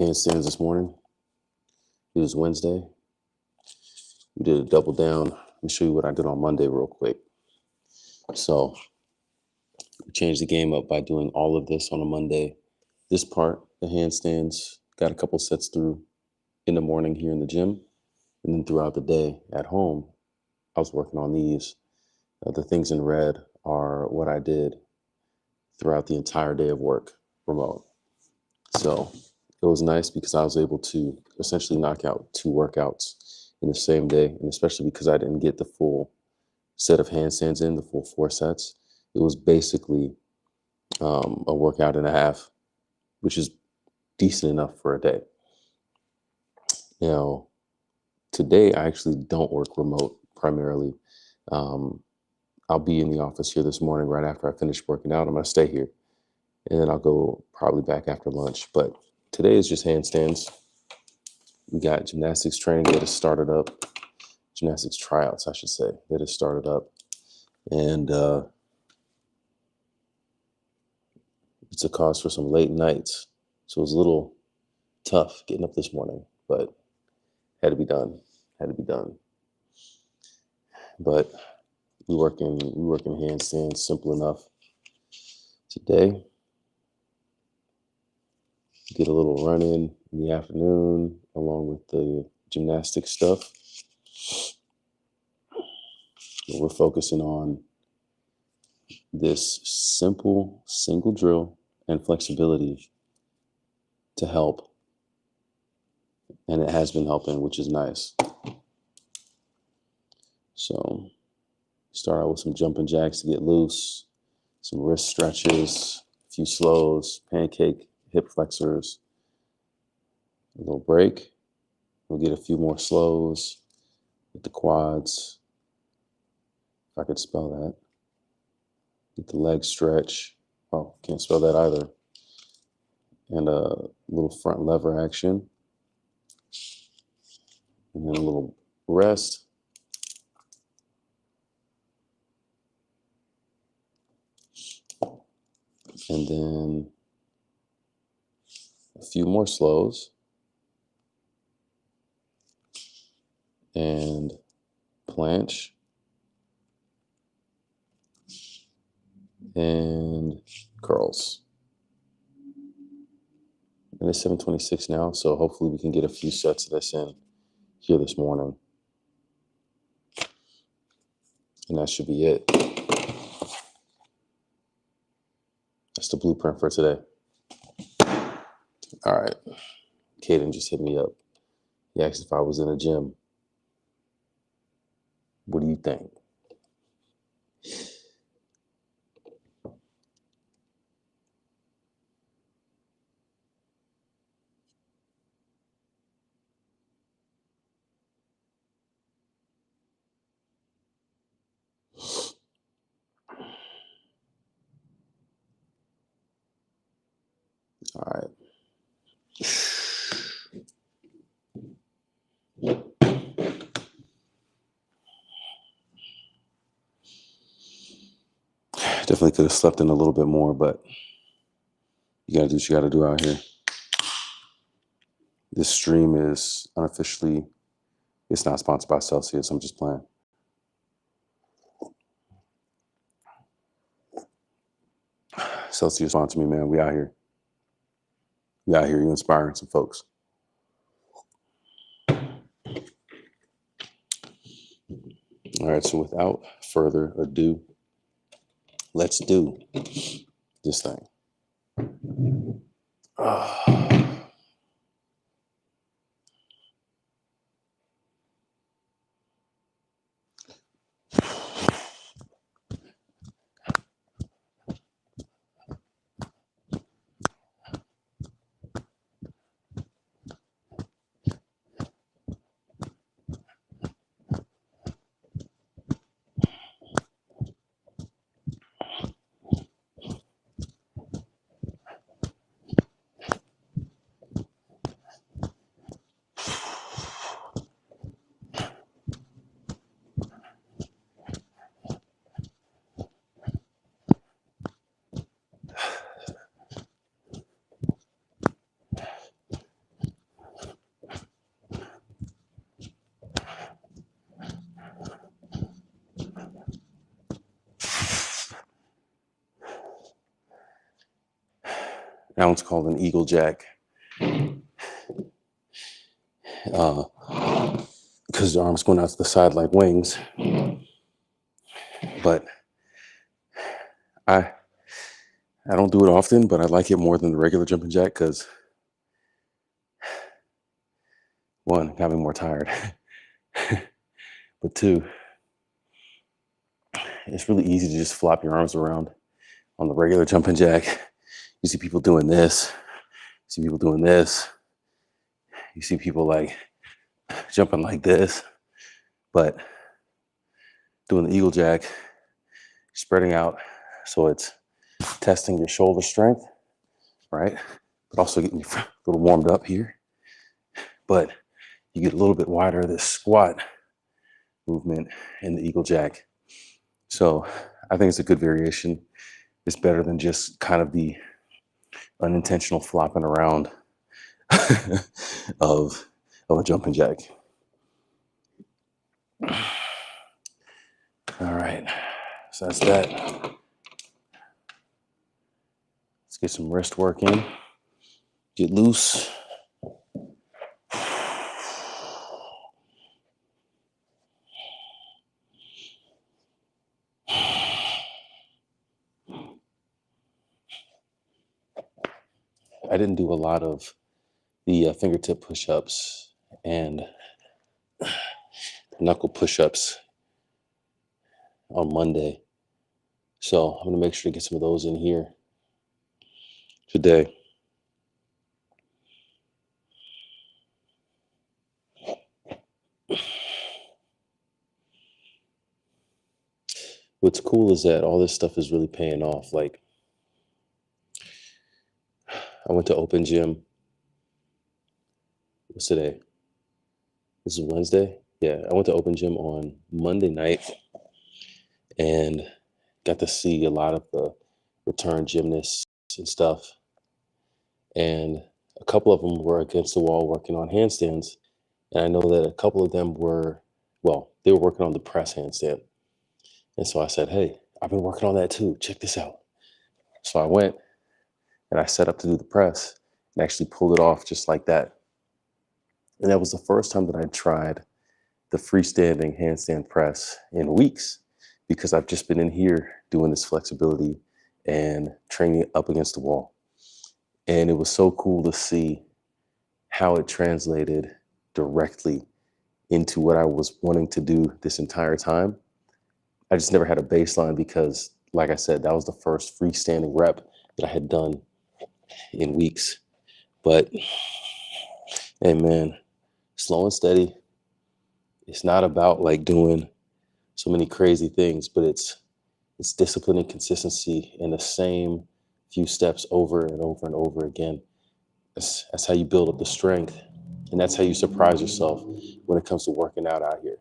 handstands this morning. It was Wednesday. We did a double down. Let me show you what I did on Monday real quick. So we changed the game up by doing all of this on a Monday. This part, the handstands, got a couple sets through in the morning here in the gym. And then throughout the day at home, I was working on these. The things in red are what I did throughout the entire day of work remote. So it was nice because I was able to essentially knock out 2 workouts in the same day. And especially because I didn't get the full set of handstands in, the full 4 sets, it was basically a workout and a half, which is decent enough for a day. Now, today I actually don't work remote primarily. I'll be in the office here this morning right after I finish working out. I'm going to stay here and then I'll go probably back after lunch. But today is just handstands. We got gymnastics training that has started up. Gymnastics tryouts, I should say, that has started up. And it's a cause for some late nights. So it was a little tough getting up this morning, but had to be done. But we working handstands, simple enough. Today, get a little run in the afternoon along with the gymnastic stuff. And we're focusing on this simple single drill and flexibility to help. And it has been helping, which is nice. So start out with some jumping jacks to get loose, some wrist stretches, a few slows, pancake hip flexors, a little break. We'll get a few more slows with the quads, if I could spell that. Get the leg stretch. Oh, can't spell that either. And a little front lever action. And then a little rest. And then a few more slows. And planche. And curls. And it's 7:26 now, so hopefully we can get a few sets of this in here this morning. And that should be it. That's the blueprint for today. All right. Caden just hit me up. He asked if I was in a gym. What do you think? All right. Definitely could have slept in a little bit more, but you got to do what you got to do out here. This stream is unofficially, it's not sponsored by Celsius. I'm just playing. Celsius sponsor me, man. We out here. You inspiring some folks. All right, so without further ado, let's do this thing. That one's called an eagle jack. Because the arms going out to the side like wings. But I don't do it often, but I like it more than the regular jumping jack because one, it got me more tired. But two, it's really easy to just flop your arms around on the regular jumping jack. You see people doing this. You see people doing this. You see people like jumping like this. But doing the eagle jack, spreading out, so it's testing your shoulder strength, right? But also getting you a little warmed up here. But you get a little bit wider of this squat movement in the eagle jack. So I think it's a good variation. It's better than just kind of the unintentional flopping around of a jumping jack. All right, so that's that. Let's get some wrist work in. Get loose. I didn't do a lot of the fingertip push-ups and knuckle push-ups on Monday. So I'm gonna make sure to get some of those in here today. What's cool is that all this stuff is really paying off. Like, I went to open gym. What's today? This is Wednesday? Yeah, I went to open gym on Monday night and got to see a lot of the return gymnasts and stuff. And a couple of them were against the wall working on handstands. And I know that a couple of them were, they were working on the press handstand. And so I said, hey, I've been working on that too. Check this out. So I went and I set up to do the press and actually pulled it off just like that. And that was the first time that I tried the freestanding handstand press in weeks, because I've just been in here doing this flexibility and training up against the wall. And it was so cool to see how it translated directly into what I was wanting to do this entire time. I just never had a baseline because, like I said, that was the first freestanding rep that I had done in weeks. But, hey man, slow and steady. It's not about like doing so many crazy things, but it's discipline and consistency in the same few steps over and over and over again. That's how you build up the strength, and that's how you surprise yourself when it comes to working out here.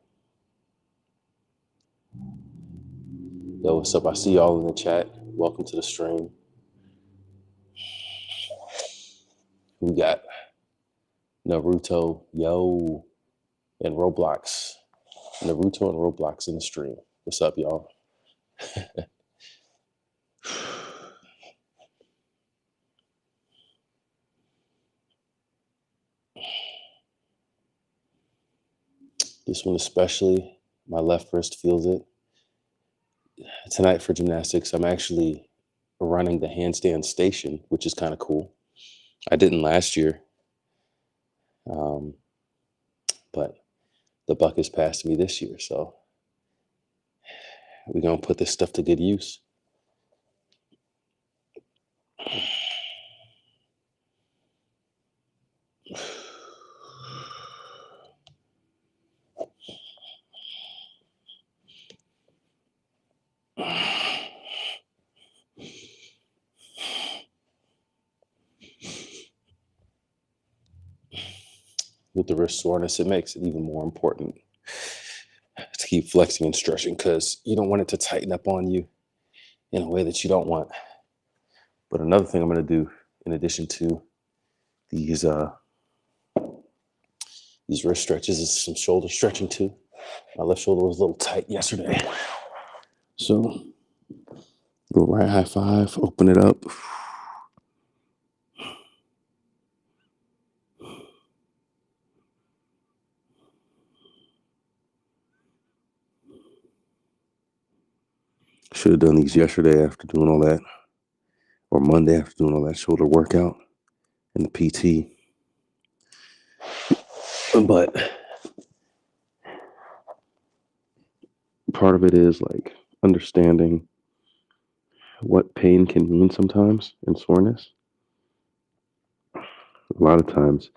Yo, what's up? I see y'all in the chat. Welcome to the stream. We got Naruto, and Roblox. Naruto and Roblox in the stream. What's up, y'all? This one especially, my left wrist feels it. Tonight for gymnastics, I'm actually running the handstand station, which is kind of cool. I didn't last year, but the buck has passed me this year, so we're going to put this stuff to good use. With the wrist soreness, it makes it even more important to keep flexing and stretching, because you don't want it to tighten up on you in a way that you don't want. But another thing I'm going to do, in addition to these wrist stretches, is some shoulder stretching too. My left shoulder was a little tight yesterday. So, little right high five, open it up. Should have done these yesterday after doing all that, or Monday after doing all that shoulder workout and the PT. But part of it is like understanding what pain can mean sometimes and soreness. A lot of times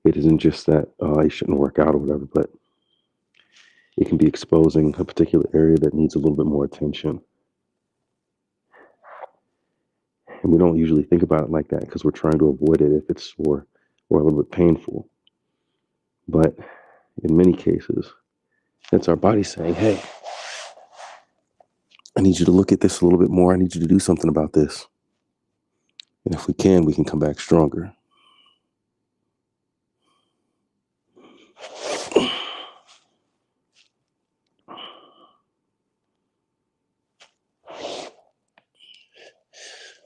it isn't just that you shouldn't work out or whatever, but it can be exposing a particular area that needs a little bit more attention. And we don't usually think about it like that because we're trying to avoid it if it's sore or a little bit painful. But in many cases, that's our body saying, hey, I need you to look at this a little bit more. I need you to do something about this. And if we can come back stronger.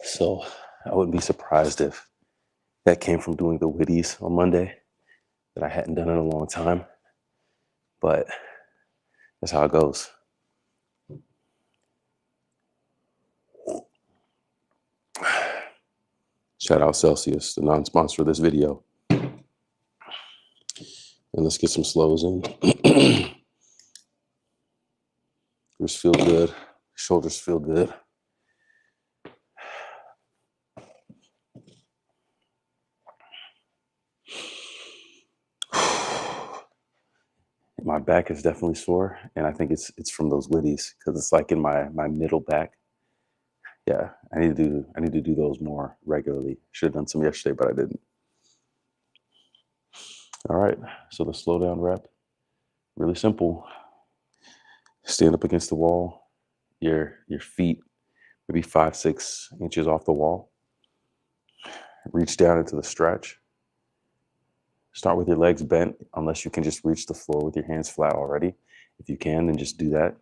So I wouldn't be surprised if that came from doing the witties on Monday that I hadn't done in a long time. But that's how it goes. Shout out Celsius, the non-sponsor of this video. And let's get some slows in. Wrists feel good. Shoulders feel good. My back is definitely sore, and I think it's from those witties because it's like in my middle back. Yeah, I need to do those more regularly. Should have done some yesterday, but I didn't. All right, so the slow down rep, really simple. Stand up against the wall, your feet maybe 5-6 inches off the wall. Reach down into the stretch. Start with your legs bent, unless you can just reach the floor with your hands flat already. If you can, then just do that.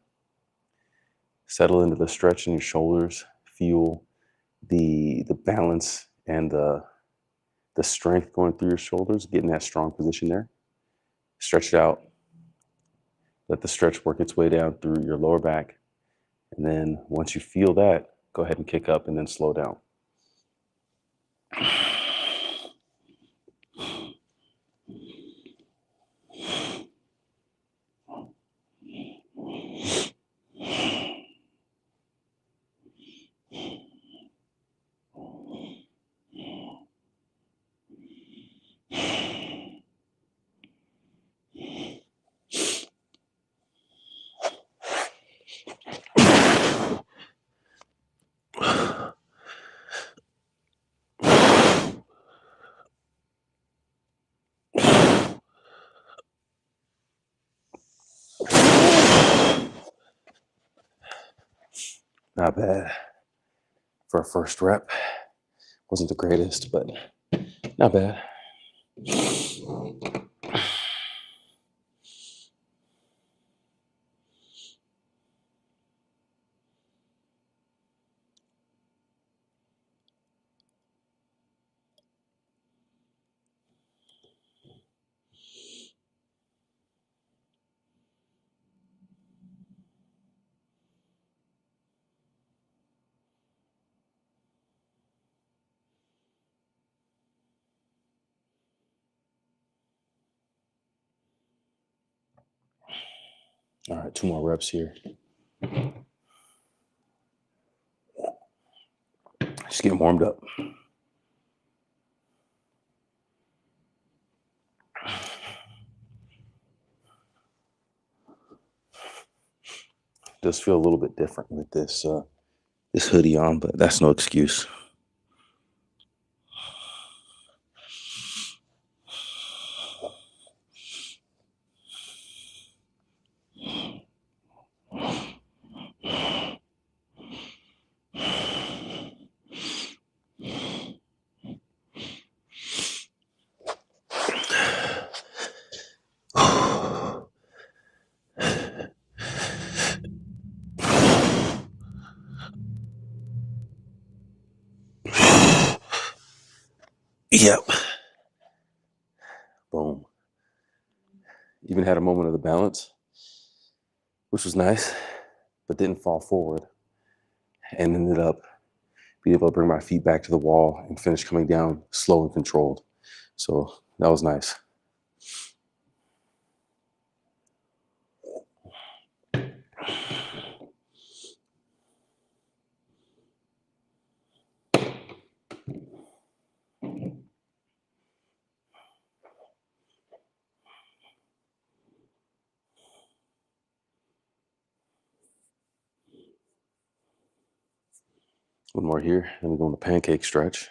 Settle into the stretch in your shoulders. Feel the balance and the strength going through your shoulders. Get in that strong position there. Stretch it out. Let the stretch work its way down through your lower back. And then once you feel that, go ahead and kick up and then slow down. Not bad for a first rep. Wasn't the greatest, but not bad. All right, 2 more reps here. Just getting warmed up. Does feel a little bit different with this hoodie on, but that's no excuse. Yep. Boom. Even had a moment of the balance, which was nice, but didn't fall forward. and ended up being able to bring my feet back to the wall and finish coming down slow and controlled. So that was nice. One more here, then we go on the pancake stretch.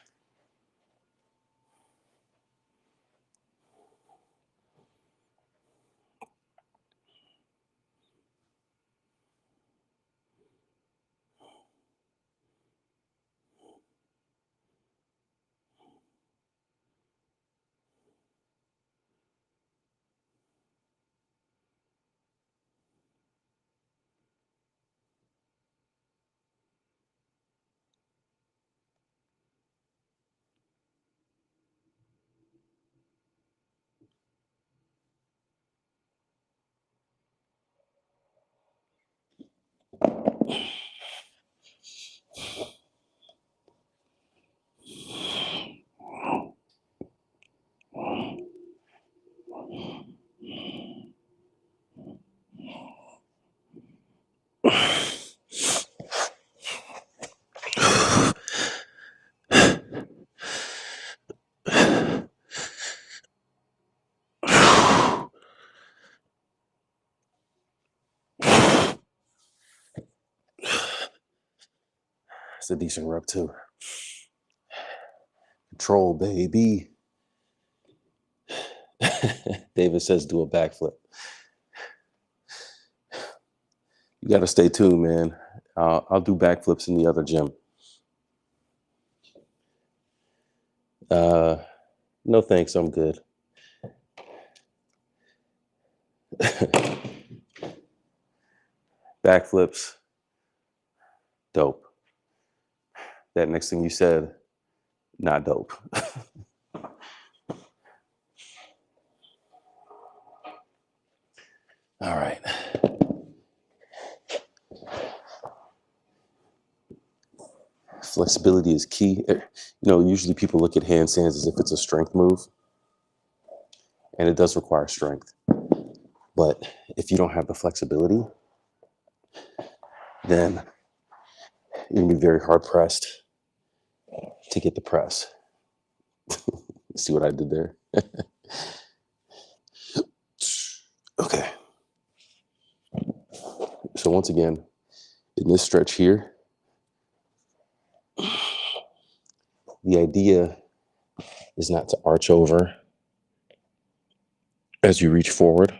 It's a decent rep too. Control, baby. David says do a backflip. You got to stay tuned, man. I'll do backflips in the other gym. No thanks, I'm good. Backflips, dope. That next thing you said, not dope. All right. Flexibility is key. Usually people look at handstands as if it's a strength move, and it does require strength. But if you don't have the flexibility, then you're gonna be very hard pressed to get the press. See what I did there? Okay. So once again, in this stretch here, the idea is not to arch over as you reach forward,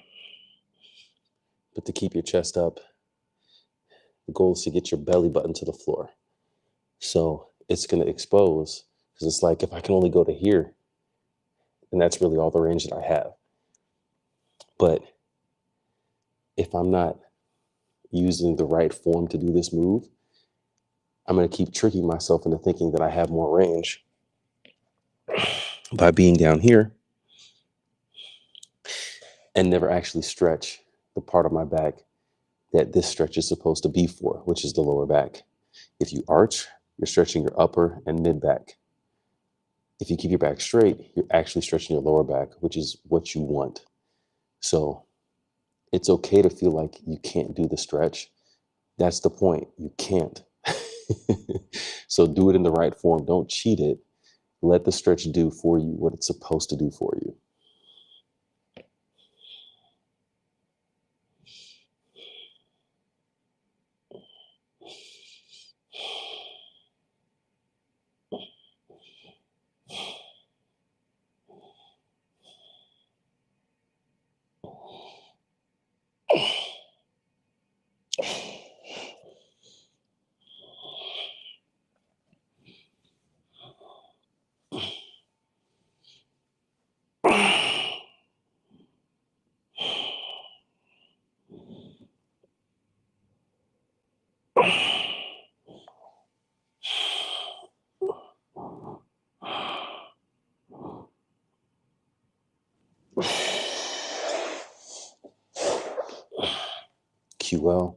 but to keep your chest up. The goal is to get your belly button to the floor. So it's going to expose, because it's like if I can only go to here, and that's really all the range that I have. But if I'm not using the right form to do this move, I'm going to keep tricking myself into thinking that I have more range by being down here and never actually stretch the part of my back that this stretch is supposed to be for, which is the lower back. If you arch, you're stretching your upper and mid back. If you keep your back straight, you're actually stretching your lower back, which is what you want. So it's okay to feel like you can't do the stretch. That's the point. You can't. So do it in the right form. Don't cheat it. Let the stretch do for you what it's supposed to do for you. QL.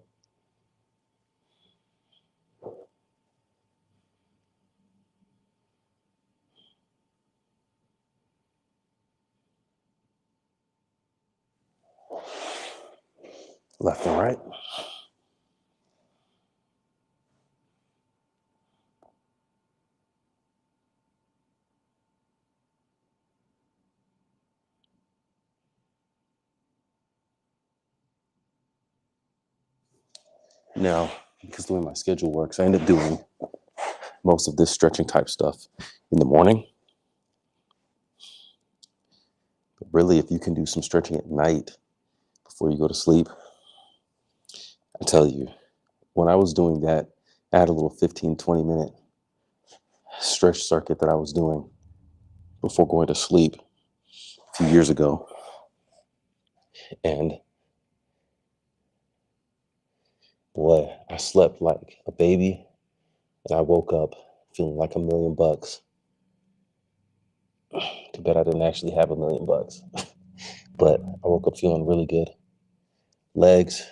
left and right. Now, because the way my schedule works, I end up doing most of this stretching type stuff in the morning. But really, if you can do some stretching at night before you go to sleep, I tell you, when I was doing that, I had a little 15, 20-minute stretch circuit that I was doing before going to sleep a few years ago. And boy, I slept like a baby, and I woke up feeling like $1,000,000. Too bad I didn't actually have $1,000,000, but I woke up feeling really good. Legs,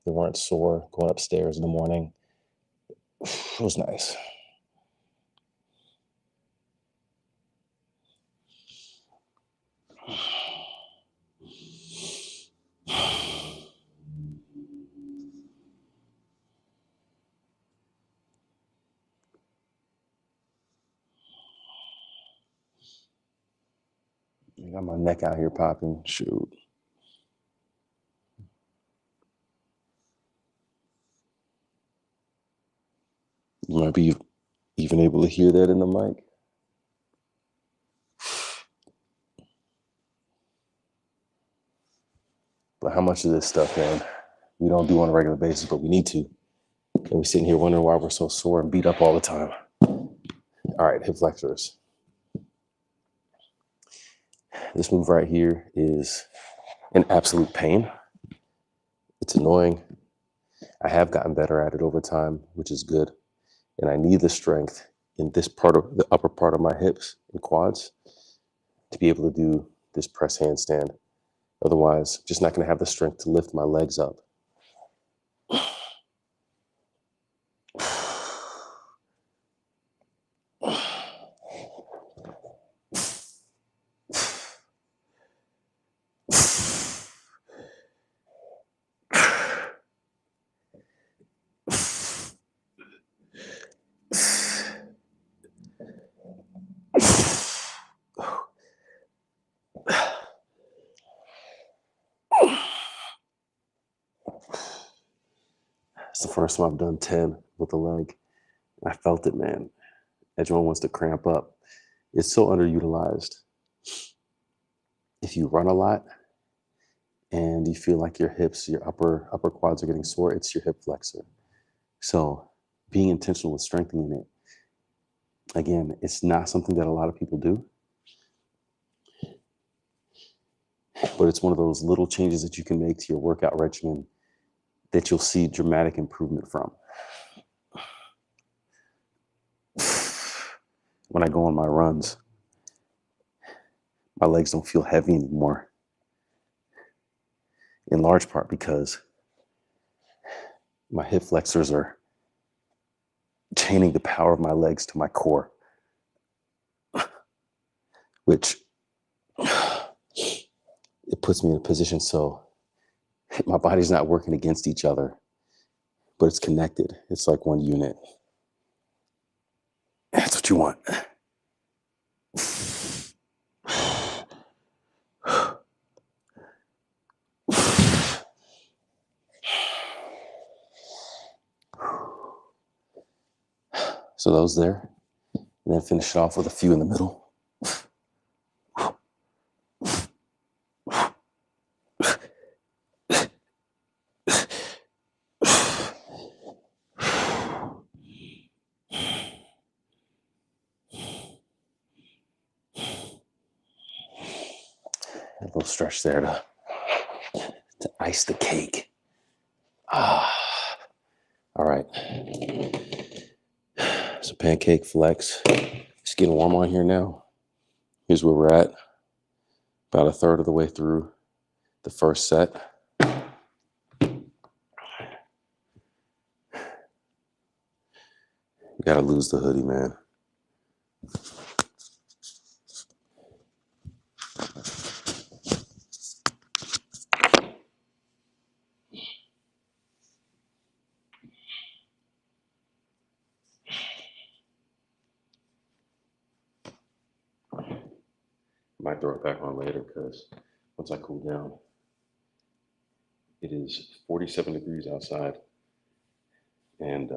they weren't sore going upstairs in the morning. It was nice. I got my neck out here popping. Shoot. You might be even able to hear that in the mic. But how much of this stuff, man, we don't do on a regular basis, but we need to. And we're sitting here wondering why we're so sore and beat up all the time. All right, hip flexors. This move right here is an absolute pain. It's annoying. I have gotten better at it over time, which is good. And I need the strength in this part of the upper part of my hips and quads to be able to do this press handstand. Otherwise, I'm just not going to have the strength to lift my legs up. It's the first time I've done 10 with a leg. I felt it, man. That joint wants to cramp up. It's so underutilized. If you run a lot and you feel like your hips, your upper quads are getting sore, it's your hip flexor. So being intentional with strengthening it, again, it's not something that a lot of people do, but it's one of those little changes that you can make to your workout regimen that you'll see dramatic improvement from. When I go on my runs, my legs don't feel heavy anymore, in large part because my hip flexors are chaining the power of my legs to my core, which it puts me in a position so my body's not working against each other, but it's connected. It's like one unit. That's what you want. So those there, and then finish it off with a few in the middle. A little stretch there to ice the cake. All right. So pancake flex. It's getting warm on here now. Here's where we're at. About a third of the way through the first set. You gotta lose the hoodie, man. Might throw it back on later because once I cool down, it is 47 degrees outside, and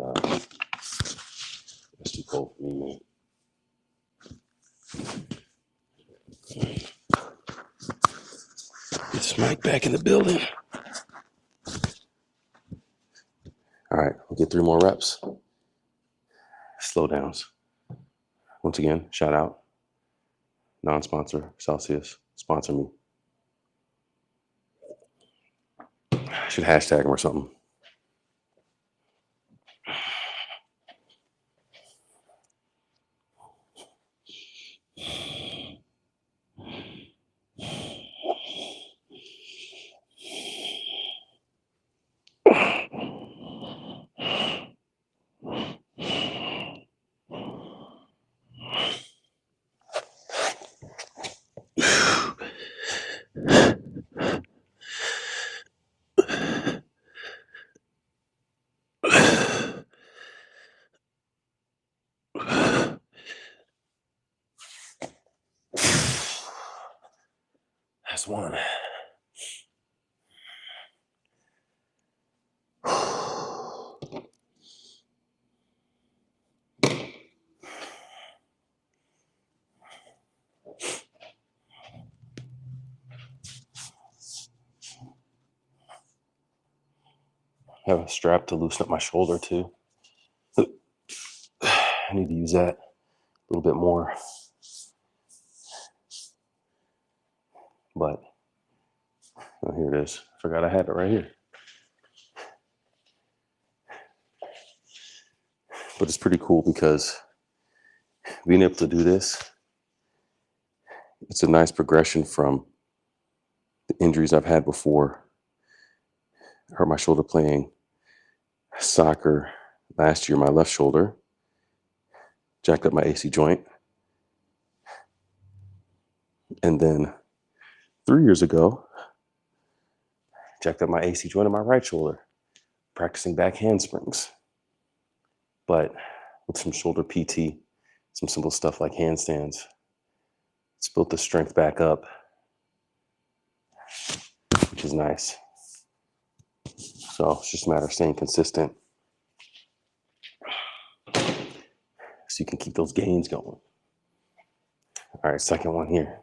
it's too cold for me, man. It's Mike back in the building. All right, we'll get 3 more reps. Slow downs. Once again, shout out. Non-sponsor, Celsius, sponsor me. I should hashtag him or something. That's one. I have a strap to loosen up my shoulder too. I need to use that a little bit more. But oh, here it is. Forgot I had it right here. But it's pretty cool because being able to do this, it's a nice progression from the injuries I've had before. I hurt my shoulder playing soccer last year, my left shoulder. Jacked up my AC joint. And then 3 years ago, jacked up my AC joint in my right shoulder, practicing back handsprings. But with some shoulder PT, some simple stuff like handstands, it's built the strength back up, which is nice. So it's just a matter of staying consistent so you can keep those gains going. All right, second one here.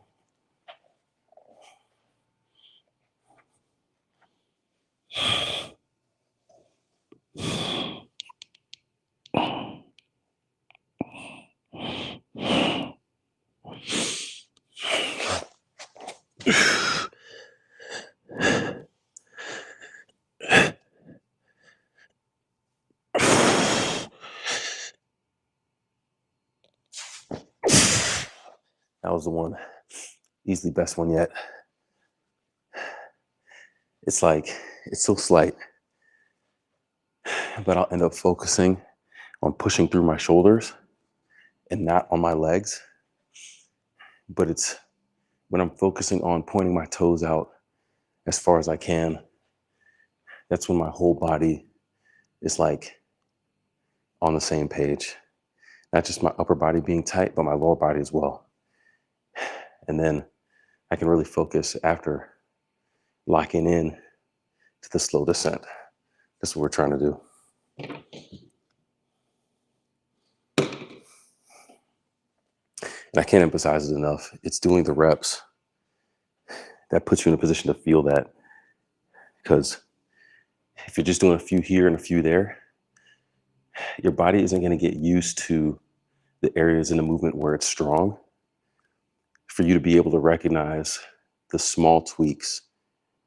That was the one, easily best one yet. It's like, it's so slight, but I'll end up focusing on pushing through my shoulders and not on my legs. But it's when I'm focusing on pointing my toes out as far as I can, that's when my whole body is like on the same page. Not just my upper body being tight, but my lower body as well. And then I can really focus after locking in to the slow descent. That's what we're trying to do. And I can't emphasize it enough. It's doing the reps that puts you in a position to feel that. Because if you're just doing a few here and a few there, your body isn't going to get used to the areas in the movement where it's strong for you to be able to recognize the small tweaks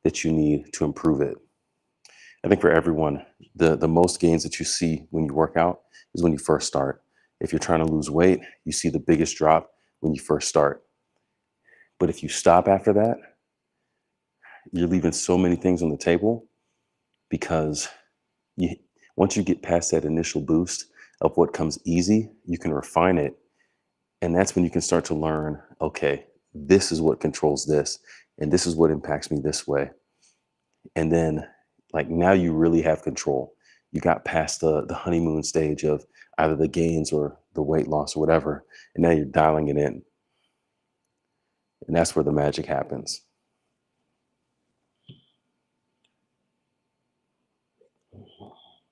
that you need to improve it. I think for everyone, the most gains that you see when you work out is when you first start. If you're trying to lose weight, you see the biggest drop when you first start. But if you stop after that, you're leaving so many things on the table because once you get past that initial boost of what comes easy, you can refine it. And that's when you can start to learn, okay, this is what controls this, and this is what impacts me this way. And then like now you really have control. You got past the honeymoon stage of either the gains or the weight loss or whatever, and now you're dialing it in. And that's where the magic happens.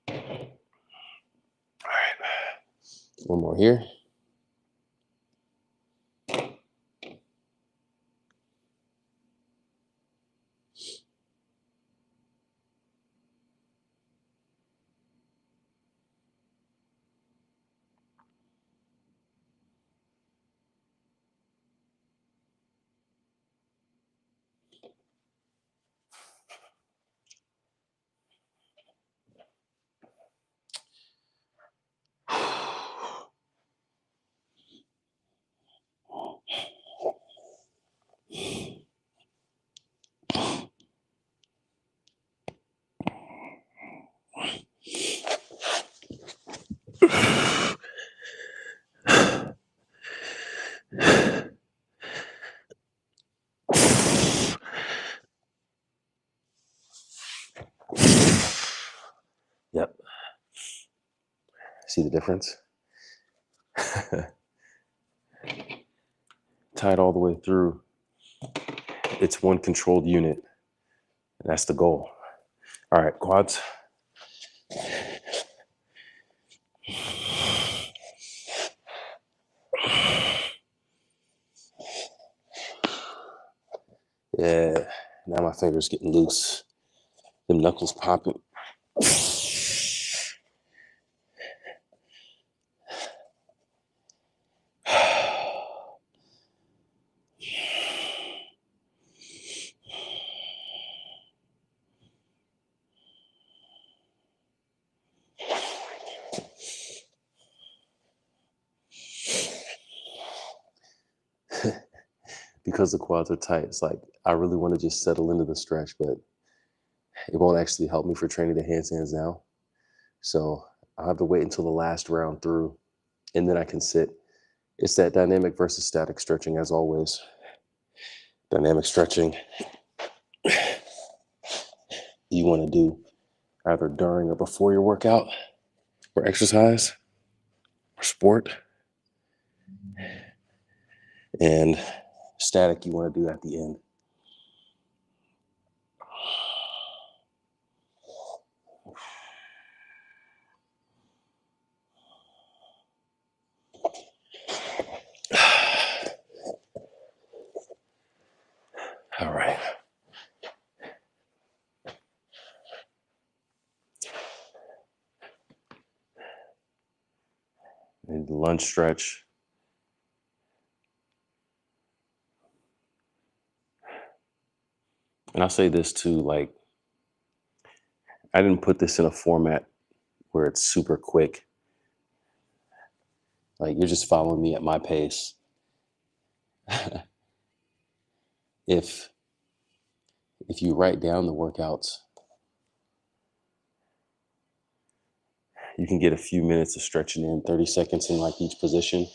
All right. One more here. Yep. See the difference? Tied all the way through. It's one controlled unit. And that's the goal. All right, quads. Yeah. Now my fingers getting loose. Them knuckles popping. Because the quads are tight, it's like I really want to just settle into the stretch, but it won't actually help me for training the handstands now. So I'll have to wait until the last round through, and then I can sit. It's that dynamic versus static stretching, as always. Dynamic stretching, you want to do either during or before your workout or exercise or sport. And static, you want to do at the end. All right. And the lunge stretch. And I'll say this too, like, I didn't put this in a format where it's super quick. Like, you're just following me at my pace. If you write down the workouts, you can get a few minutes of stretching in, 30 seconds in like each position.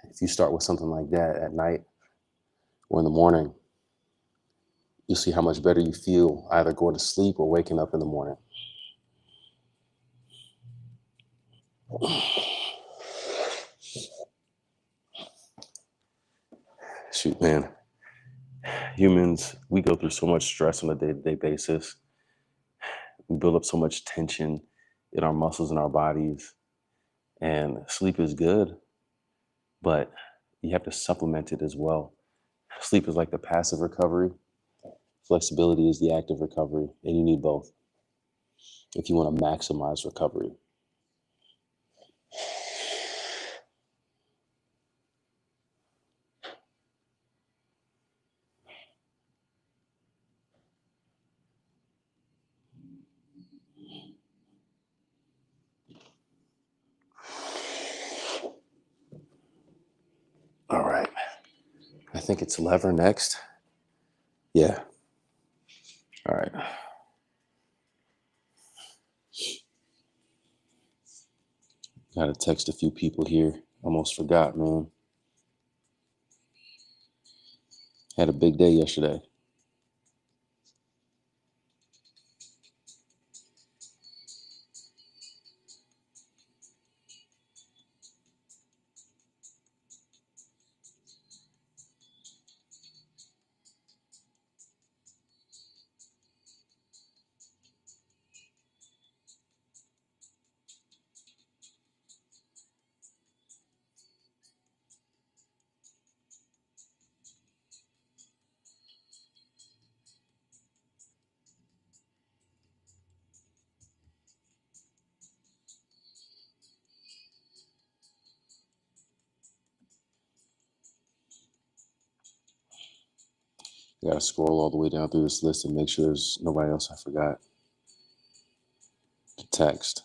If you start with something like that at night or in the morning, you'll see how much better you feel either going to sleep or waking up in the morning. Shoot, man. Humans, we go through so much stress on a day-to-day basis. We build up so much tension in our muscles and our bodies. And sleep is good, but you have to supplement it as well. Sleep is like the passive recovery. Flexibility is the active recovery, and you need both if you want to maximize recovery. All right. I think it's lever next. Yeah. All right. Got to text a few people here. Almost forgot, man. Had a big day yesterday. I gotta scroll all the way down through this list and make sure there's nobody else I forgot to text.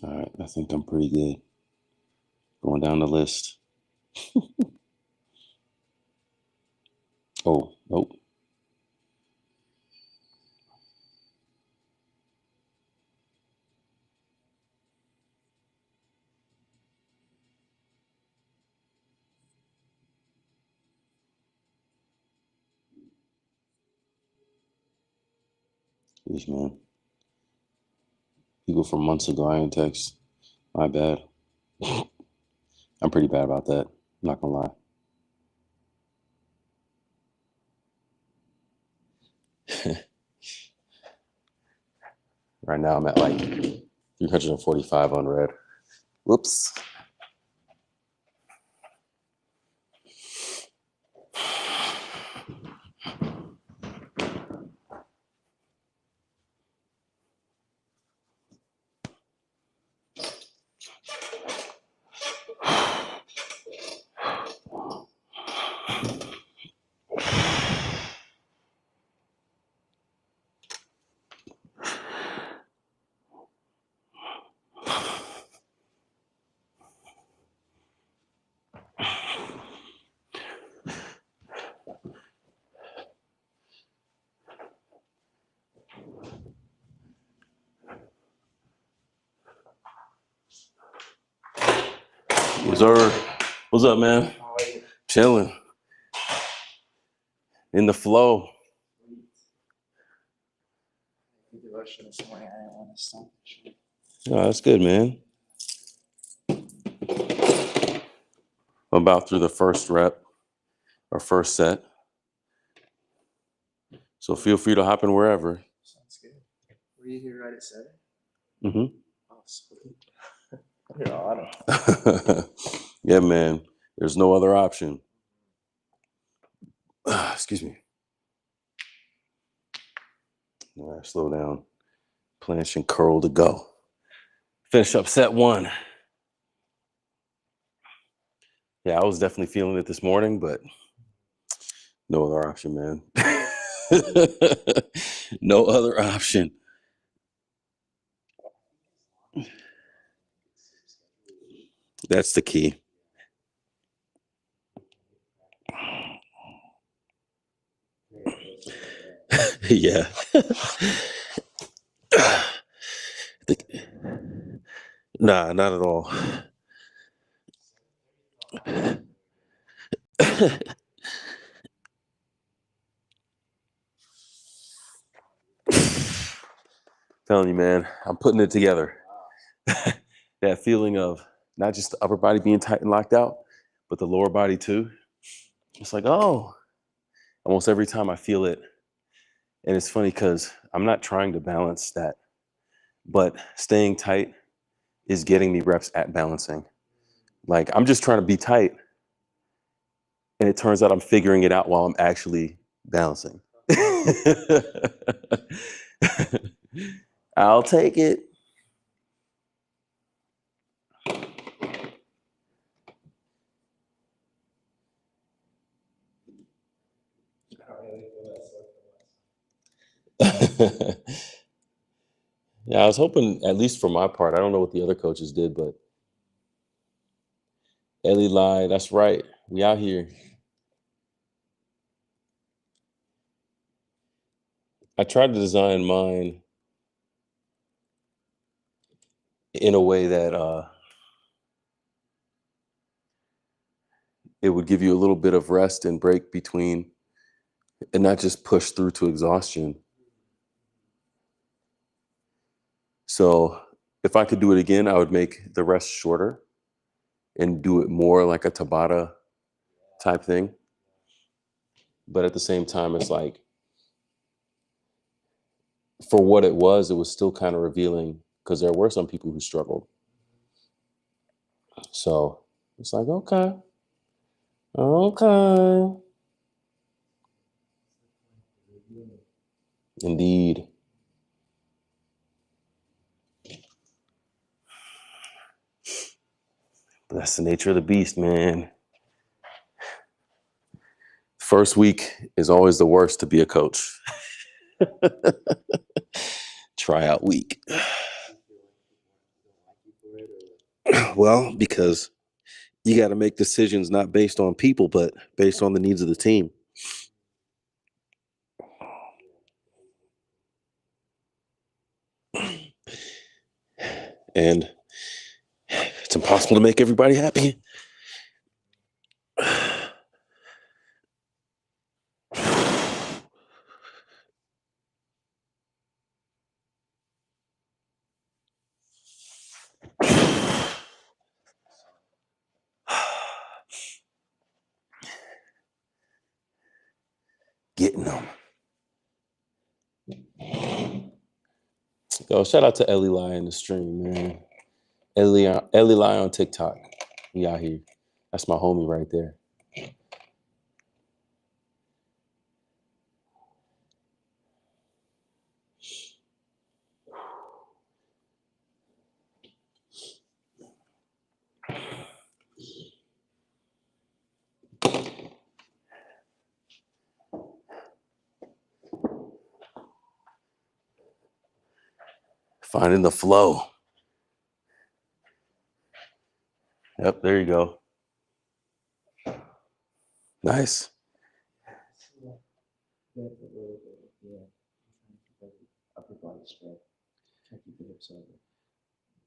All right, I think I'm pretty good. Going down the list. Oh, nope. Jeez, man. People from months ago I ain't text. My bad. I'm pretty bad about that. I'm not gonna lie. Right now I'm at like 345 unread. Whoops. Yes, sir. What's up, man? Chilling. In the flow. Oh, that's good, man. I'm about through the first rep or first set. So feel free to hop in wherever. Sounds good. Were you here right at 7? Mm-hmm. Oh, sweet. I Yeah, man. There's no other option. Excuse me. All right, slow down. Planche and curl to go. Finish up set 1. Yeah, I was definitely feeling it this morning, but no other option, man. No other option. That's the key. Yeah. Nah, not at all. Telling you, man, I'm putting it together. That feeling of not just the upper body being tight and locked out, but the lower body too. It's like, oh, almost every time I feel it. And it's funny because I'm not trying to balance that, but staying tight is getting me reps at balancing. Like I'm just trying to be tight. And it turns out I'm figuring it out while I'm actually balancing. I'll take it. Yeah, I was hoping, at least for my part, I don't know what the other coaches did, but Ellie lied. That's right. We out here. I tried to design mine in a way that it would give you a little bit of rest and break between, and not just push through to exhaustion. So if I could do it again, I would make the rest shorter and do it more like a Tabata type thing. But at the same time, it's like, for what it was still kind of revealing, because there were some people who struggled. So it's like, okay. Indeed. But that's the nature of the beast, man. First week is always the worst to be a coach. Tryout week. Well, because you got to make decisions not based on people, but based on the needs of the team. And it's impossible to make everybody happy. Getting them. Yo, shout out to Ellie Lai in the stream, man. Ellie Lai on TikTok. We out here. That's my homie right there. Finding the flow. Yep, there you go. Nice.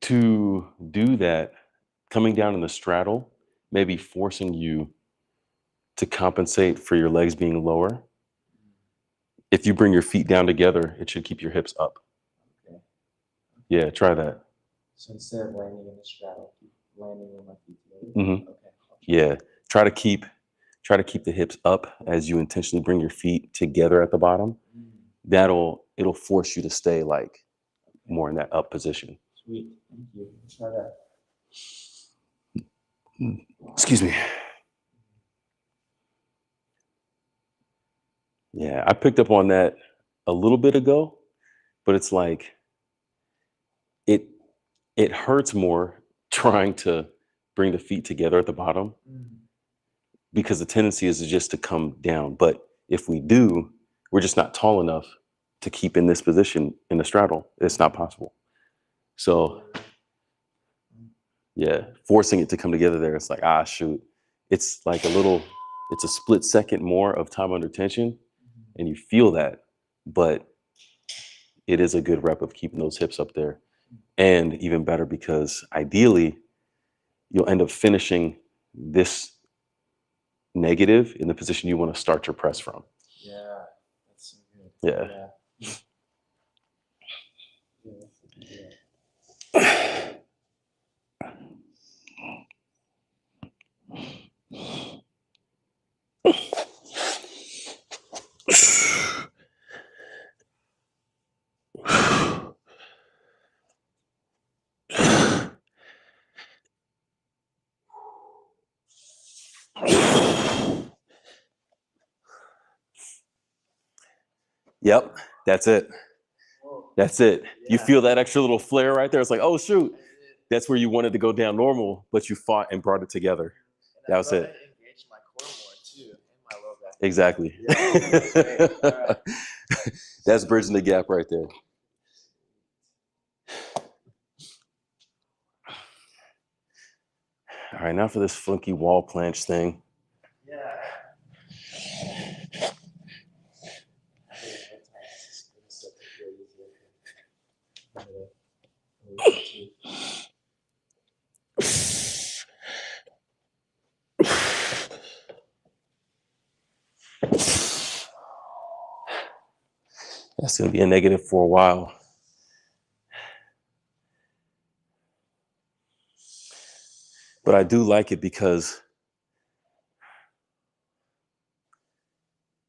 To do that, coming down in the straddle, maybe forcing you to compensate for your legs being lower. If you bring your feet down together, it should keep your hips up. Okay. Yeah, try that. So instead of landing in the straddle, keep landing with my feet together. Mm-hmm. Okay. Yeah, try to keep the hips up as you intentionally bring your feet together at the bottom. It'll force you to stay like more in that up position. Sweet. Thank you. Let's try that. Excuse me. Yeah, I picked up on that a little bit ago, but it's like it hurts more trying to bring the feet together at the bottom because the tendency is just to come down. But if we do, we're just not tall enough to keep in this position in the straddle. It's not possible. So yeah, forcing it to come together there, it's like, shoot. It's like it's a split second more of time under tension, and you feel that, but it is a good rep of keeping those hips up there. And even better because ideally, you'll end up finishing this negative in the position you want to start your press from. Yeah, that's so good. Yeah. Yep, that's it. That's it. Yeah. You feel that extra little flare right there. It's like, oh shoot, that's where you wanted to go down normal, but you fought and brought it together. That was it. Engaged my core more too, and my low back. Exactly. Yeah, right. That's bridging the gap right there. All right, now for this funky wall planche thing. Yeah. That's going to be a negative for a while. But I do like it because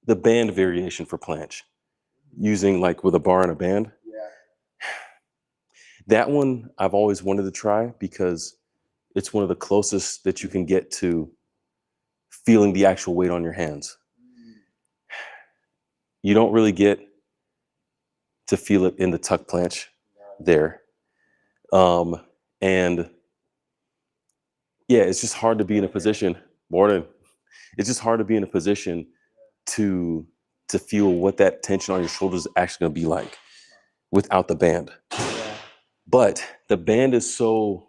the band variation for planche, using like with a bar and a band, that one I've always wanted to try because it's one of the closest that you can get to feeling the actual weight on your hands. You don't really get to feel it in the tuck planche there. And yeah, it's just hard to be in a position, Morning. It's just hard to be in a position to feel what that tension on your shoulders is actually going to be like without the band. But the band is so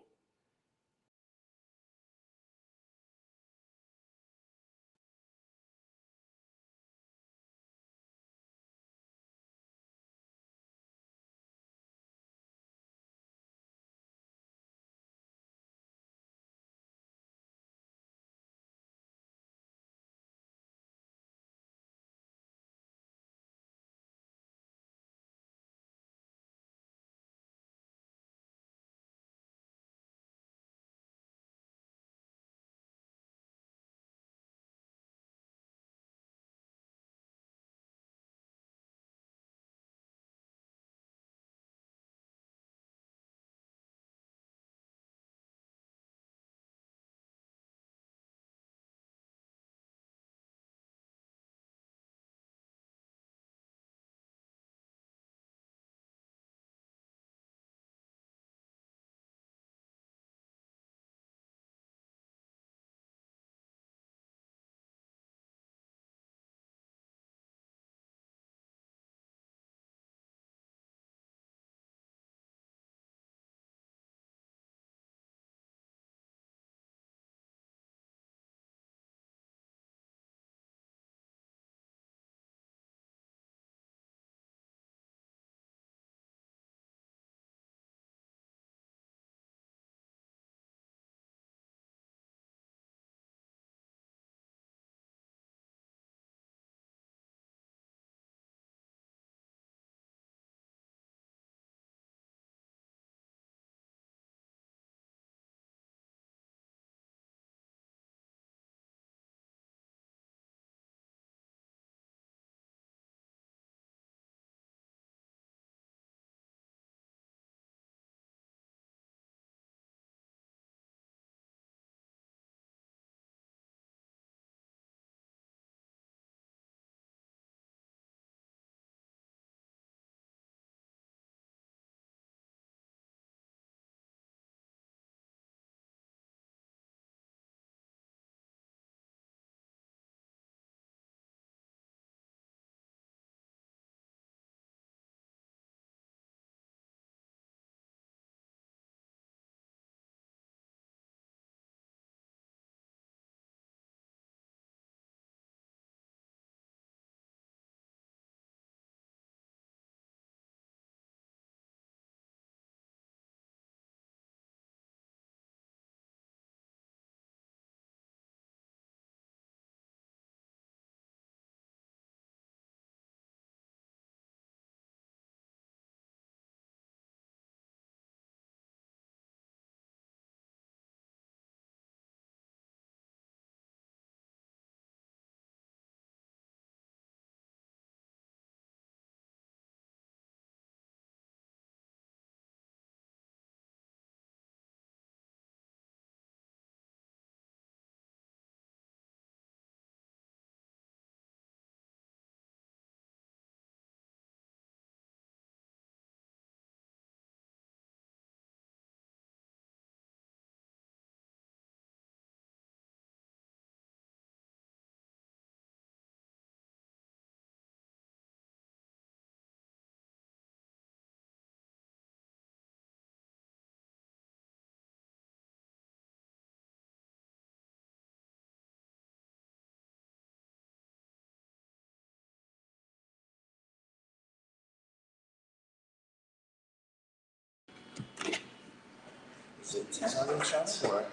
Is it 10 on your shot or?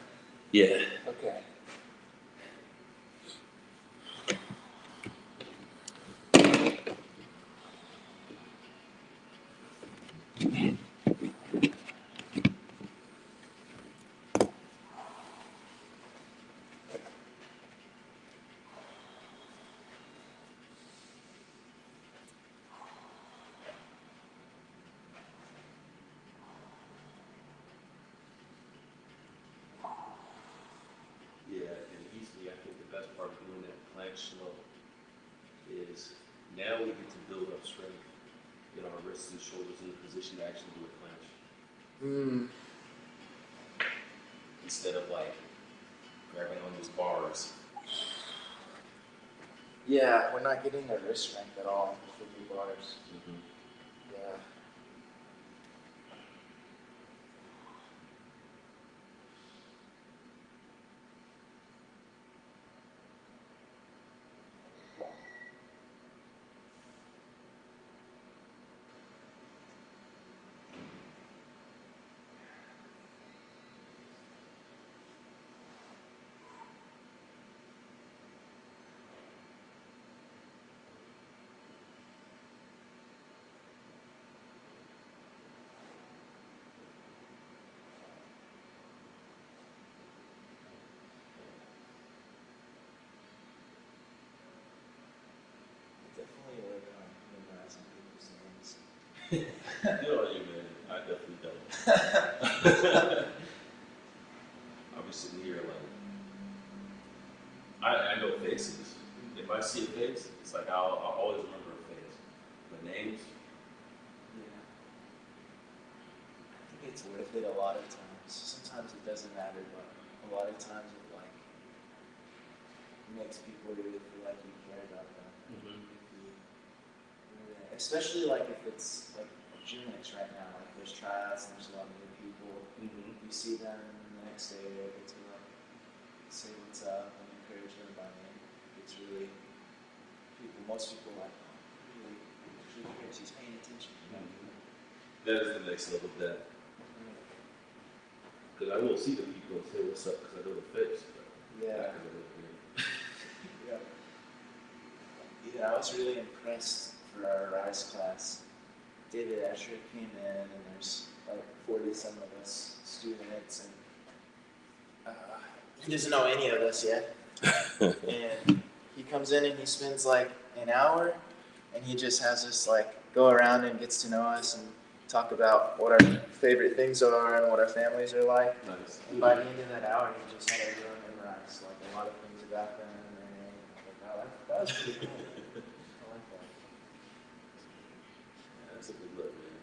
yeah. Okay. planche slow is now we get to build up strength in our wrists and shoulders in the position to actually do a planche. Instead of like grabbing on those bars. Yeah, we're not getting the wrist strength at all for the bars. Yeah. Definitely working on memorizing people's names. You know what I mean, man. I definitely don't. I'll be sitting here like, I know faces. If I see a face, it's like I'll always remember a face. But names, Yeah. I think it's worth it a lot of times. Sometimes it doesn't matter, but a lot of times it like makes people really feel like you care about them. Especially like if it's like gym mix right now, like there's tryouts and there's a lot of new people. You see them the next day, you're able to like say what's up and encourage them by name. It's really most people like really cares. He's paying attention. that is the next level of that. Because I will see the people and say what's up because I know the face. Yeah. Yeah. Yeah, I was really impressed for our Rise class. David Asher came in, and there's like 40-some of us students, and he doesn't know any of us yet. And he comes in and he spends like an hour, and he just has us like go around and gets to know us and talk about what our favorite things are and what our families are like. Nice. And by the end of that hour, he just had everyone memorize like a lot of things about them. And wow, that was pretty cool. I like that. Yeah, that's a good look, man.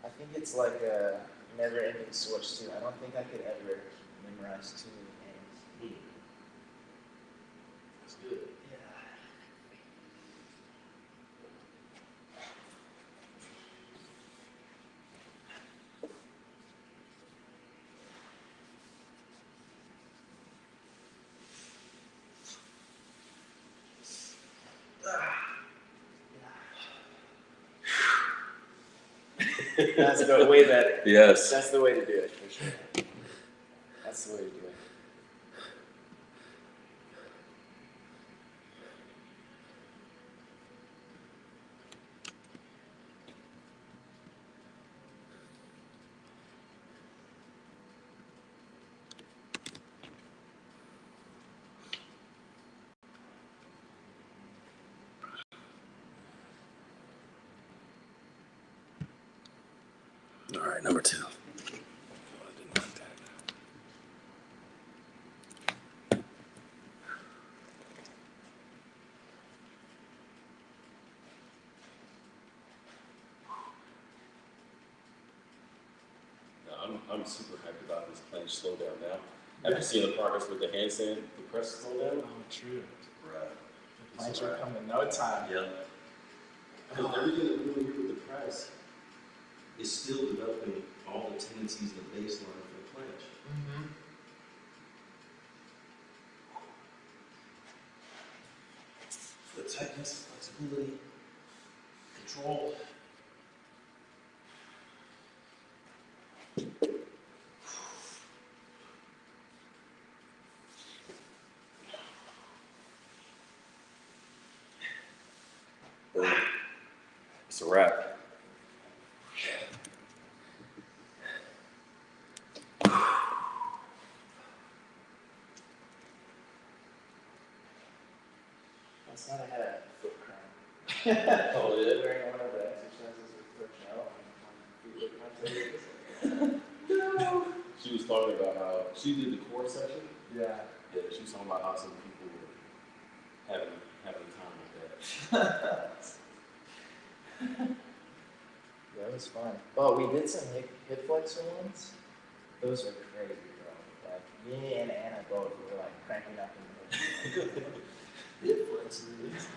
I think it's like a never-ending source too. I don't think I could ever memorize too many names. That's good. Yeah. That's way better. Yes. That's the way to do it, for sure. That's the way to do it. All right, number 2. I'm super hyped about this planche slow down now. After seeing the progress with the handstand, the press slow down. Oh, true. Right. The planche will come in no time. Yeah. Because everything that we're doing here with the press is still developing all the tendencies and the baseline for the planche. Mm-hmm. Foot tightness, flexibility, control. Boom. It's a wrap. Last night I had a foot cramp. Oh, yeah? During one of the exercises with Coach L, and my feet looked like this. No. She was talking about how she did the core section. Yeah. Yeah, she was talking about how some people were having time with that. That was fun. Oh, we did some hip flexor ones. Those are crazy, bro. Like me and Anna both were like cranking up in the hip flexors.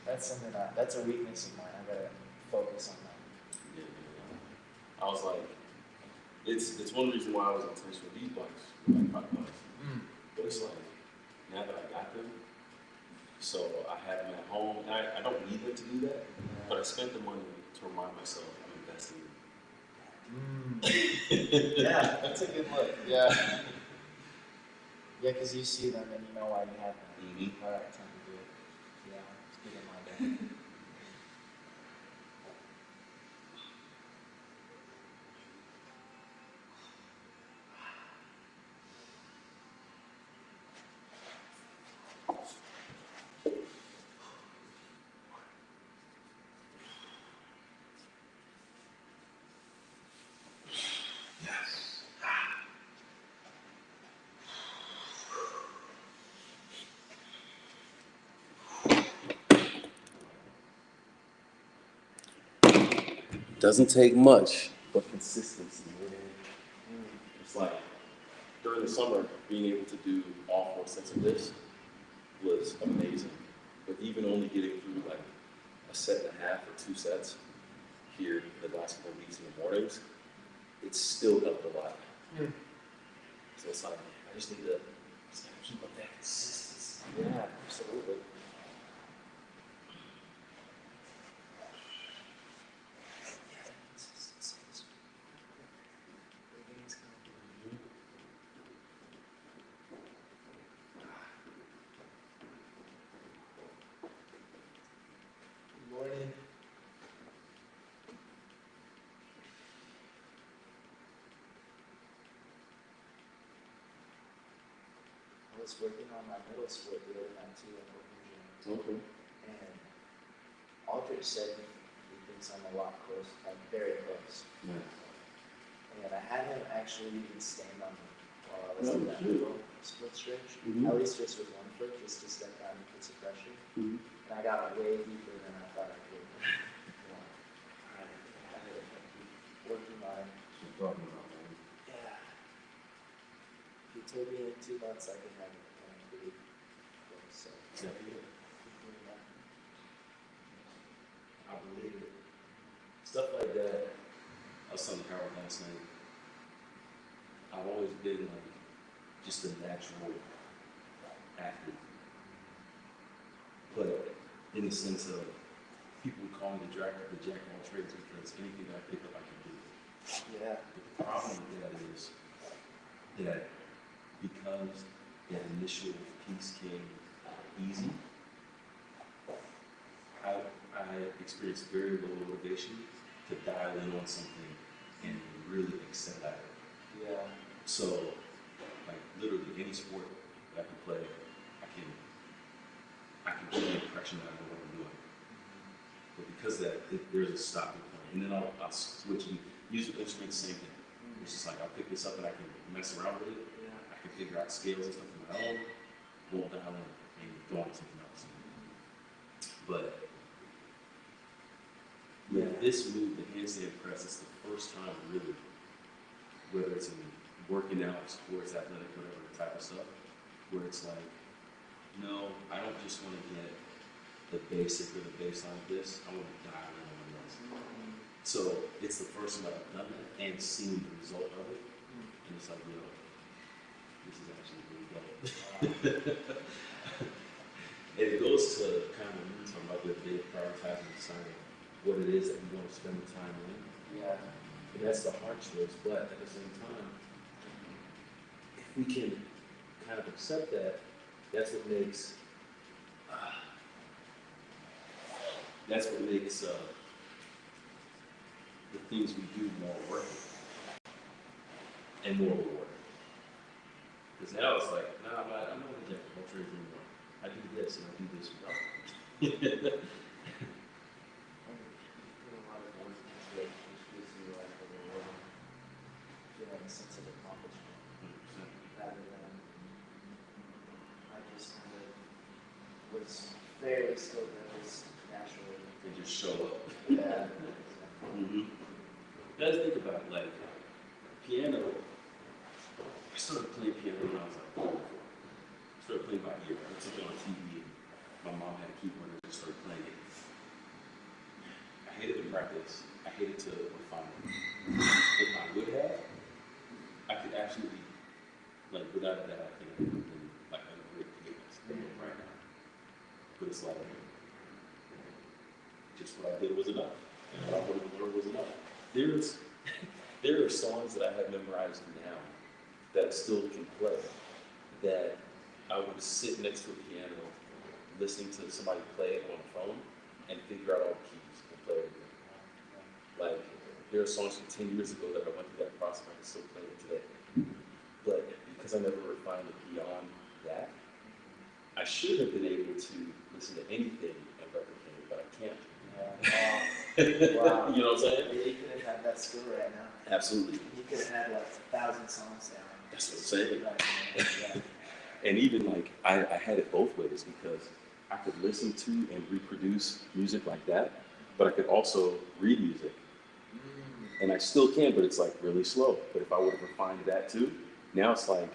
That's something that's a weakness of mine. I gotta focus on that. Yeah. I was like, it's one reason why I was intentional with these bikes, like my bikes. But it's like, now that I got them, so I have them at home. And I don't need them to do that, but I spent the money to remind myself I'm investing in them. Yeah, that's a good look. Yeah. Yeah, because you see them and you know why you have them. Mm-hmm. All right, time to do it. Yeah, let's get in mind that. Doesn't take much, but consistency. It's like during the summer, being able to do all 4 sets of this was amazing. But even only getting through like a set and a half or 2 sets here the last couple of weeks in the mornings, it still helped a lot. So it's like I just need to keep up that consistency. Yeah, absolutely. Good morning. I was working on my middle sport the other night too at the gym. Okay. And Aldrich said he thinks I'm a lot close, like very close. Yeah. And I had him actually even stand on me while I was in that middle split stretch. At least just with one foot, just to step down and put some pressure. And I got way deeper than I thought I could. I had to keep working on it. Yeah. He told me in 2 months I could have it pretty close. So Yeah. keep doing that. I believe it. Stuff like that. I was telling Harold last night. I've always been like just a natural athlete, but in the sense of people would call me the jack of all trades because anything that I pick up I can do. Yeah. The problem with that is that because that initial piece came easy, I experienced very low motivation to dial in on something and really excel at it. Yeah. So, like literally any sport that I can play, I can give the impression that I know what I'm doing. But because of that, there's a stopping point, and then I'll switch and music instruments, same thing. It's just like I'll pick this up and I can mess around with it. Yeah. I can figure out scales and stuff on my own, won't dial in and go on to something else. But with this move, the handstand press, it's the first time really, whether it's in working out, sports, athletic, whatever type of stuff, where it's like, no, I don't just want to get the basic or the baseline of this, I want to dial in on this. So it's the first time that I've done that and seen the result of it, and it's like, this is actually really dope. And it goes to kind of what we were talking about the other day, prioritizing and deciding what it is that we want to spend the time in. Yeah. And that's the hard choice, but at the same time, if we can kind of accept that, that's what makes the things we do more worth it and more rewarding. Because now it's like, nah, I'm not a jack of all trades anymore. I do this and I do this well. Feeling a sense of accomplishment rather than was very still just naturally. They just show up. Yeah. Mm-hmm. Let's think about it, like piano. I started playing piano when I was like 4. I started playing by ear. I took it on TV. My mom had a keyboard and I just started playing it. I hated to practice. I hated to refine it. If I would have, I could absolutely, like, without a doubt, I think I would have been like a great pianist right now. But it's like, just what I did was enough. And what I wanted to learn was enough. There are songs that I have memorized now that I still can play, that I would sit next to a piano, listening to somebody play it on the phone, and figure out all the keys and play it again. Like, there are songs from 10 years ago that I went through that process, I can still play it today. But because I never refined it beyond that, I should have been able to listen to anything and replicate it, but I can't. Yeah. Wow. You know what I'm saying? Yeah, you could have had that skill right now. Absolutely. You could have had like 1,000 songs down. That's what I'm saying. Right now. Yeah. And even like, I had it both ways because I could listen to and reproduce music like that, but I could also read music. And I still can, but it's like really slow. But if I would have refined that too, now it's like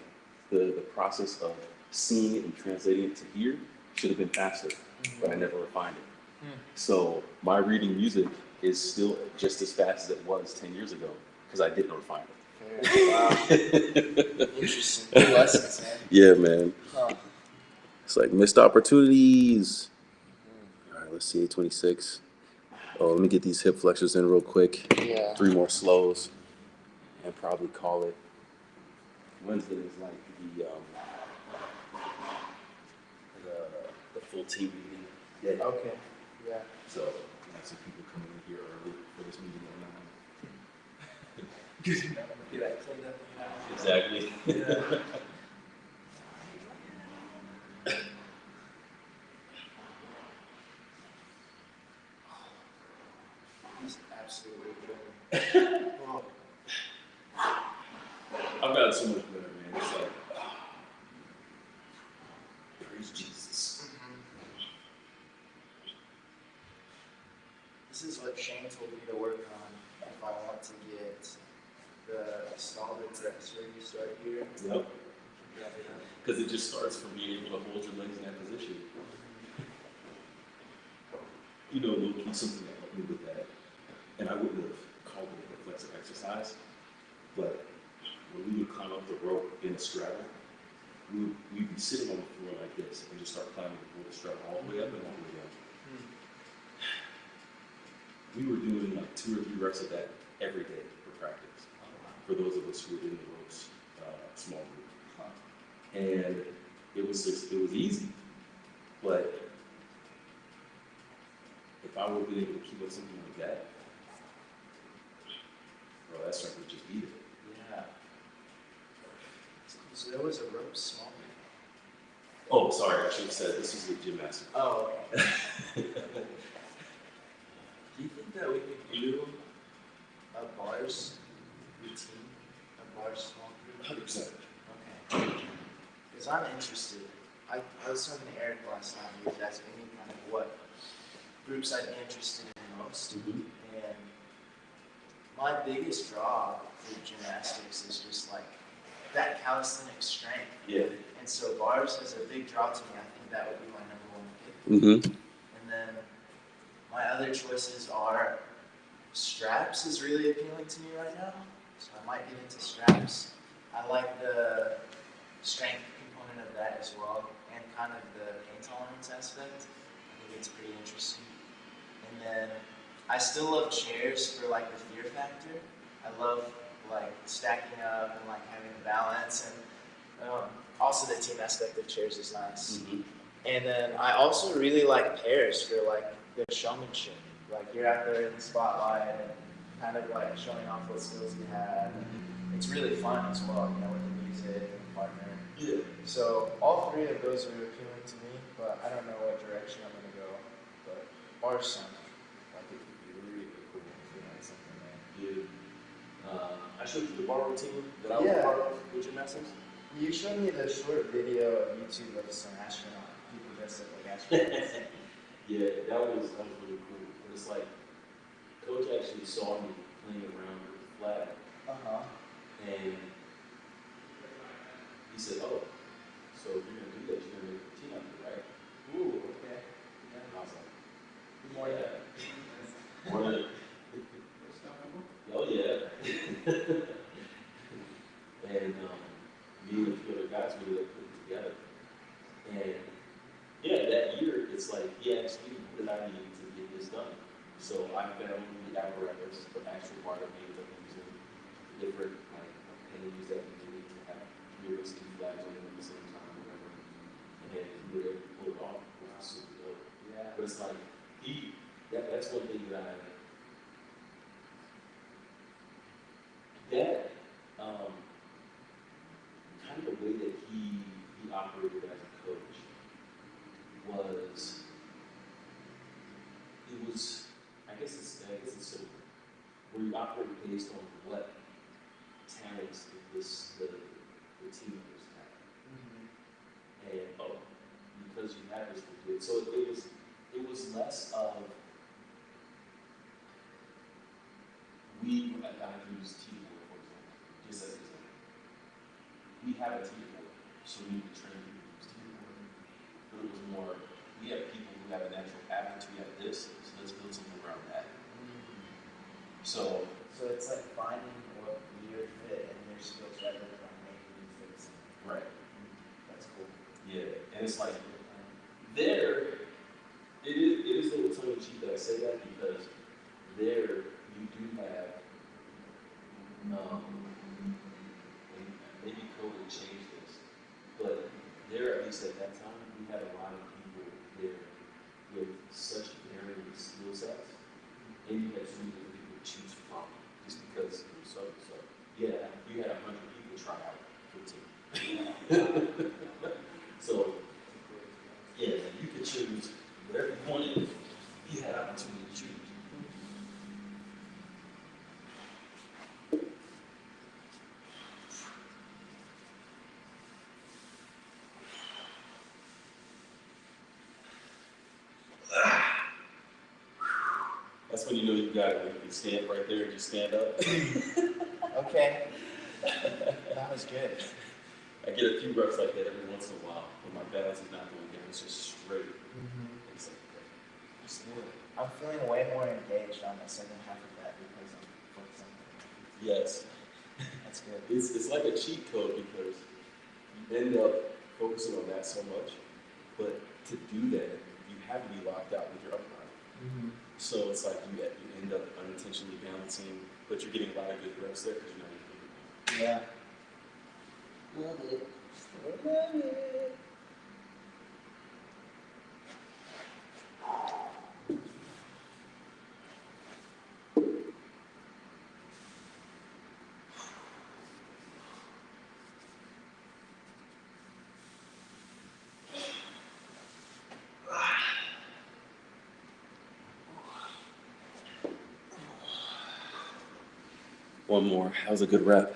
the process of seeing it and translating it to here should have been faster, but I never refined it. So my reading music is still just as fast as it was 10 years ago because I didn't refine it. Wow. Interesting. Good lessons, man. Yeah, man. Huh. It's like missed opportunities. All right, let's see, 826. Oh, let me get these hip flexors in real quick. Yeah. 3 more slows, and probably call it. Wednesday is like the full team meeting. Yeah. Okay. Yeah. So we have some people coming in here early for this meeting at 9. Get that cleaned up. Exactly. Yeah. He's absolutely good. Well, I've gotten so much better, man. It's like, praise Jesus. this is what Shane told me to work on if I want to get the stalder press where you start here. Yep. Because it just starts from being able to hold your legs in that position. You know, low key, something that helped me with that, and I wouldn't have called it a reflexive exercise, but when we would climb up the rope in a straddle, we'd be sitting on the floor like this and just start climbing the straddle all the way up and all the way down. We were doing like 2 or 3 reps of that every day for practice, for those of us who were in the ropes small group. And it was easy, but if I would have been able to keep up something like that, bro, that strength would just beat it. Yeah. So there was a rope small. Oh, sorry, I should have said this was with gymnastics. Oh, okay. Do you think that we could do a bars routine, a bars small group? 100%. Okay. Because I'm interested. I was talking to Eric last time. He was asking me kind of what groups I'd be interested in most. Mm-hmm. And my biggest draw for gymnastics is just like that calisthenic strength. Yeah. And so bars is a big draw to me. I think that would be my number 1 pick. And then my other choices are straps is really appealing to me right now. So I might get into straps. I like the strength component of that as well, and kind of the pain tolerance aspect. I think it's pretty interesting. And then I still love chairs for like the fear factor. I love like stacking up and like having a balance, and also the team aspect of chairs is nice. Mm-hmm. And then I also really like pairs for like the showmanship. Like you're out there in the spotlight and kind of like showing off what skills you have. And it's really fun as well, you know, with the music and the partner. Yeah. So all 3 of those are appealing to me, but I don't know what direction I'm gonna go. But bars sound like it could be really cool if you know something there. Yeah. I showed you the bar routine that I was part of with gymnastics. You showed me the short video of YouTube of some astronaut people list of like aspirations. Yeah, that was really cool. But it's like, coach actually saw me playing around with the flag, and he said, "Oh, so if you're gonna do that, you're gonna make a team out of it, right?" Ooh, okay. And I was like, Good morning. "Morning." Oh yeah. And me and a few other guys we ended up putting it together. And yeah, that year it's like he asked me what did I need to get this done. So I found the apparatus, the actual part of me that I'm using, different like and I use that to have three or two flags on them at the same time, whatever. And he would able to pull it off, which was super dope. Yeah. But it's like that's one thing that that kind of the way that he operated as a coach was I guess it's similar where you operate based on what talents the team members have. And because you have this to do it. So it was less of I use teamwork for example, just as an example. We have a teamwork, so we need to train people to use teamwork. But it was more, we have people who have a natural aptitude, we have this, so let's build something around that. So it's like finding what your fit and your skill set is on making you fit something. right. That's cool. Yeah. And it's like there it is a little tongue in cheek that I say that because there you do have and maybe COVID changed this, but there, at least at that time, we had a lot of people there with such varying skill sets, and you had so many different people to choose from, just because it was so. Yeah, you had 100 people try out for the team. So, yeah, you could choose whatever you wanted. You had opportunity to choose. That's when you know you got it. You can stand right there and just stand up. Okay. That was good. I get a few reps like that every once in a while when my balance is not going down. It's just straight. It's like, just do it. I'm feeling way more engaged on the second half of that because I'm focusing. Yes. That's good. It's like a cheat code because you end up focusing on that so much, but to do that, you have to be locked out with your upright. So it's like you end up unintentionally balancing, but you're getting a lot of good reps there because you're not even thinking Yeah. about it. Love it. Love it. One more. That was a good rep.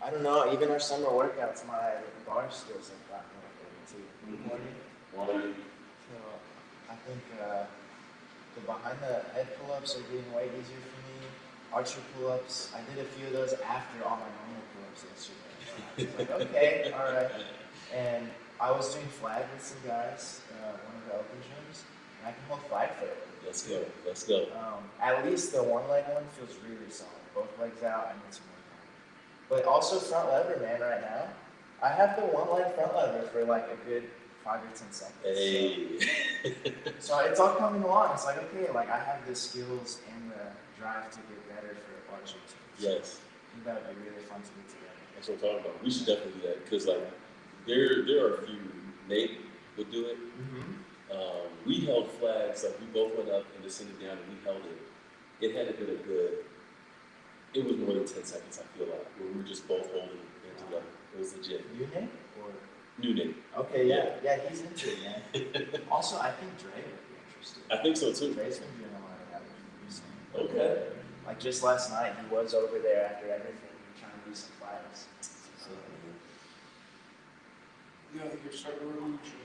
I don't know, even our summer workouts, my bar skills have gotten a lot better too. One. So I think the behind the head pull-ups are getting way easier for me. Archer pull-ups, I did a few of those after all my normal pull-ups yesterday. I was like, okay, all right. And I was doing flag with some guys, one of the open gyms, and I can hold flag foot. Let's go. Let's go. At least the one leg one feels really solid. Both legs out, I need some more time. But also front lever, man, right now. I have the one leg front lever for like a good 5 or 10 seconds. Hey. So it's all coming along. It's like, okay, like I have the skills and the drive to get better for archery too. Yes. I think that would be really fun to get together. That's what I'm talking about. We should definitely do that because, like, there are a few. Nate would do it. We held flags. Like, we both went up and descended down, and we held it. It had been a good. It was more than 10 seconds. I feel like where we were just both holding it together. It was legit. You Nate or New Nate. okay, yeah, he's into it, man. Also, I think Dre would be interested. I think so too. Dre's been doing a lot of that recently. Okay. Like just last night, he was over there after everything. decent flyers. So, Yeah, you're starting a revolution.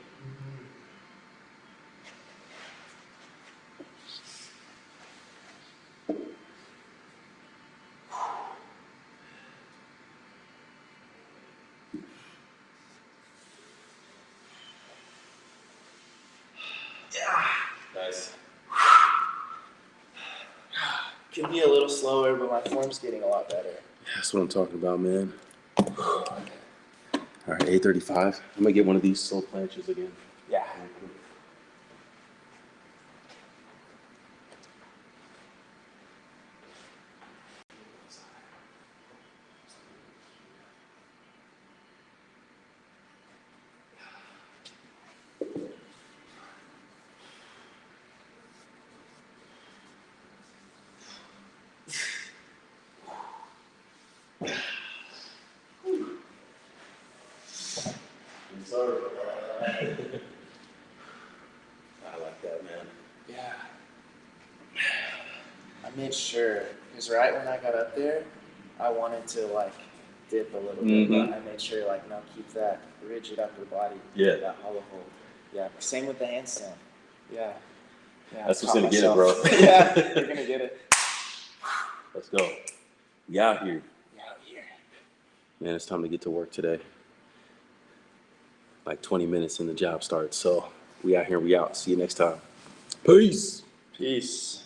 Nice. can be a little slower, but my form's getting a lot better. That's what I'm talking about, man. All right, 8:35. I'm gonna get one of these slow planches again. Yeah. I'm sorry about that. I like that, man. Yeah. I made sure, because right when I got up there, I wanted to like dip a little bit, but I made sure like no, keep that rigid upper body. Yeah. That hollow hold. Yeah. Same with the handstand. Yeah. Yeah. That's what's Caught gonna get it, myself. bro. Yeah, you're gonna get it. Let's go. We out here. Yeah, out here. Man, it's time to get to work today. Like 20 minutes and the job starts. So we out here, we out. See you next time. Peace. Peace.